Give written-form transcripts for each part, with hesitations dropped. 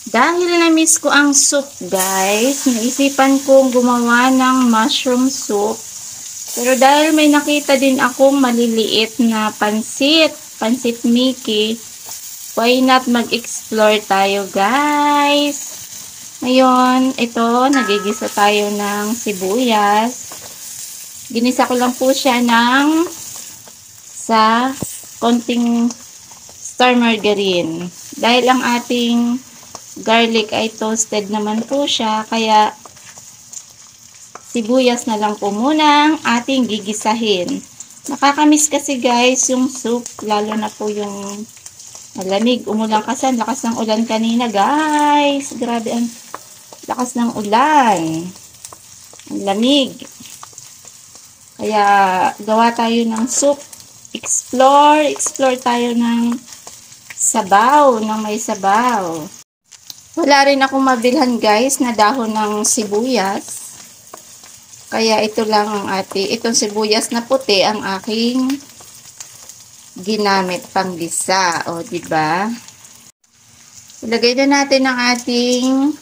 Dahil na-miss ko ang soup, guys, naisipan kong gumawa ng mushroom soup. Pero dahil may nakita din akong maliliit na pansit Mickey, why not mag-explore tayo, guys? Ngayon, ito, nagigisa tayo ng sibuyas. Ginisa ko lang po siya sa konting star margarine. Dahil ang ating garlic ay toasted naman po siya, kaya sibuyas na lang po muna ang ating gigisahin. Nakakamiss kasi guys yung soup, lalo na po yung malamig. Umulan kasi, ang lakas ng ulan kanina guys. Grabe ang lakas ng ulan. Ang lamig. Kaya gawa tayo ng soup. Explore tayo ng sabaw, ng may sabaw. Wala rin akong mabilhan guys na dahon ng sibuyas. Kaya ito lang ang itong sibuyas na puti ang aking ginamit pang gisa. O, diba? Ilagay na natin ang ating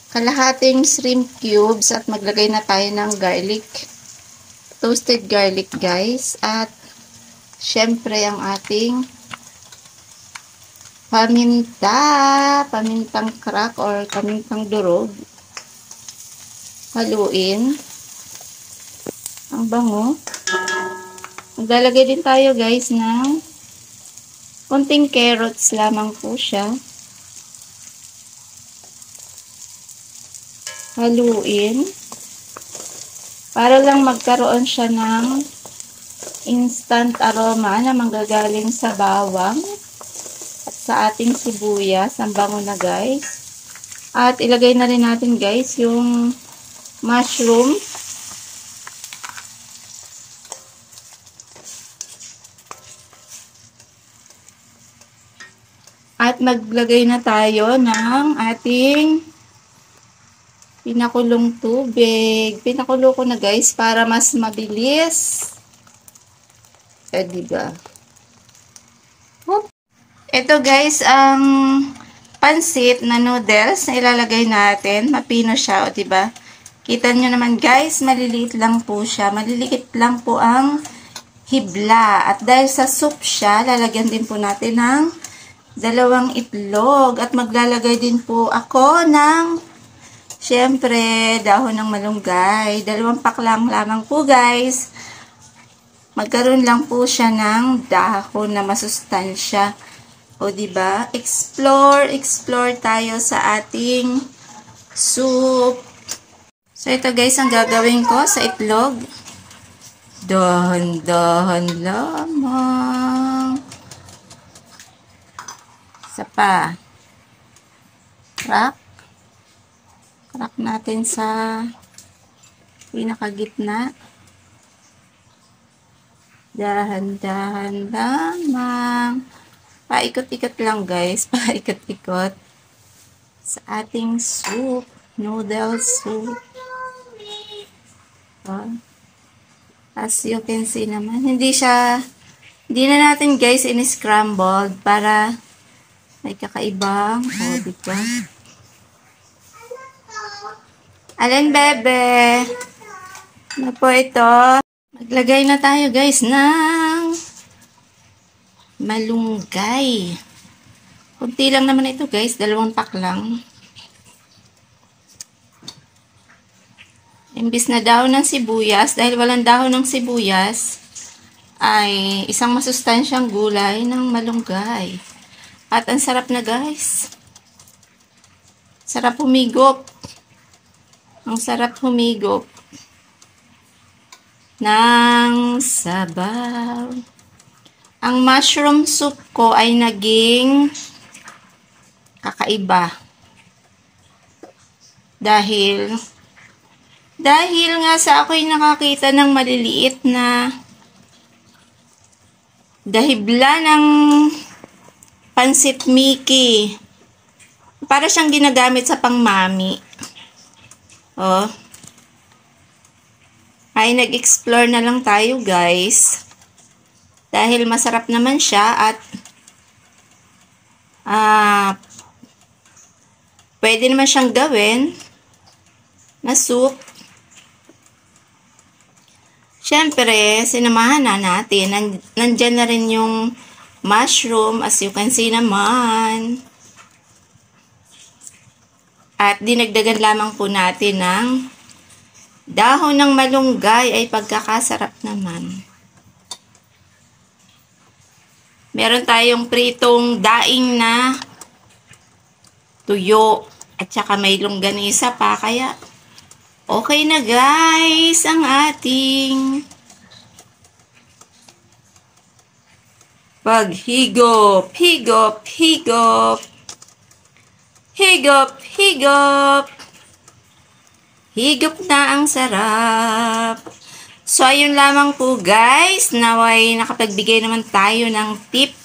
kalahating shrimp cubes at maglagay na tayo ng garlic. Toasted garlic guys. At syempre ang ating pamintang crack or pamintang durog. Haluin. Ang bango. Maglalagay din tayo guys ng konting carrots lamang po siya. Haluin. Para lang magkaroon siya ng instant aroma na manggagaling sa bawang at sa ating sibuyas. Ang bango na guys. At ilagay na rin natin guys yung mushroom. At maglagay na tayo ng ating pinakulong tubig. Pinakulo ko na guys para mas mabilis. Diba? Ito guys, ang pansit na noodles na ilalagay natin. Mapino siya, o diba? Kita nyo naman guys, maliliit lang po siya. Maliliit lang po ang hibla. At dahil sa soup siya, lalagyan din po natin ng 2 itlog. At maglalagay din po ako ng, syempre, dahon ng malunggay. 2 paklang lamang po guys. Magkaroon lang po siya ng dahon na masustansya. O diba? Explore tayo sa ating soup. So ito guys ang gagawin ko sa itlog. Dahan-dahan lamang. Isa pa. Crack natin sa pinakagitna. Dahan-dahan lamang. Paikot-ikot lang guys. Paikot-ikot sa ating soup. Noodle soup. As you can see naman. Hindi na natin guys in-scrambled para may kakaibang. O, diba? Alin, bebe? Ano po ito? Maglagay na tayo guys ng malunggay. Kunti lang naman ito guys. 2 pack lang. Imbis na dahon ng sibuyas, dahil walang dahon ng sibuyas, ay isang masustansyang gulay ng malunggay. At ang sarap na guys. Sarap humigop. Ang sarap humigop ng sabaw. Ang mushroom soup ko ay naging kakaiba. Dahil nga sa ako'y nakakita ng maliliit na dahibla ng pansit Mickey. Para siyang ginagamit sa pangmami. Oh. Ay nag-explore na lang tayo guys. Dahil masarap naman siya at Pwede naman siyang gawin na soup. Siyempre, sinamahan na natin. Nandyan na rin yung mushroom, as you can see naman. At dinagdagan lamang po natin ng dahon ng malunggay, ay pagkakasarap naman. Meron tayong pritong daing na tuyo at saka may longganisa pa, kaya okay na guys ang ating paghigop, higop, higop, higop, higop, higop na ang sarap. So, ayun lamang po guys, naway nakapagbigay naman tayo ng tip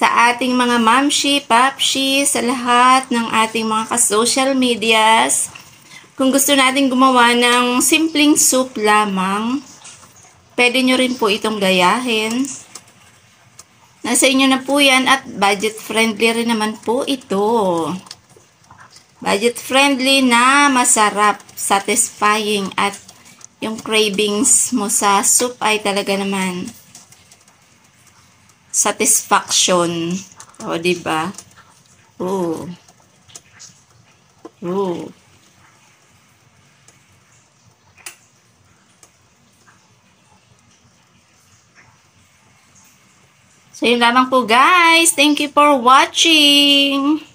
sa ating mga mamshi, papshi, sa lahat ng ating mga ka-social medias. Kung gusto natin gumawa ng simpleng soup lamang, pwede nyo rin po itong gayahin. Nasa inyo na po yan at budget friendly rin naman po ito. Budget friendly na masarap, satisfying, at yung cravings mo sa soup ay talaga naman satisfaction. O, diba? Oo. Oo. So, yun lamang po guys. Thank you for watching.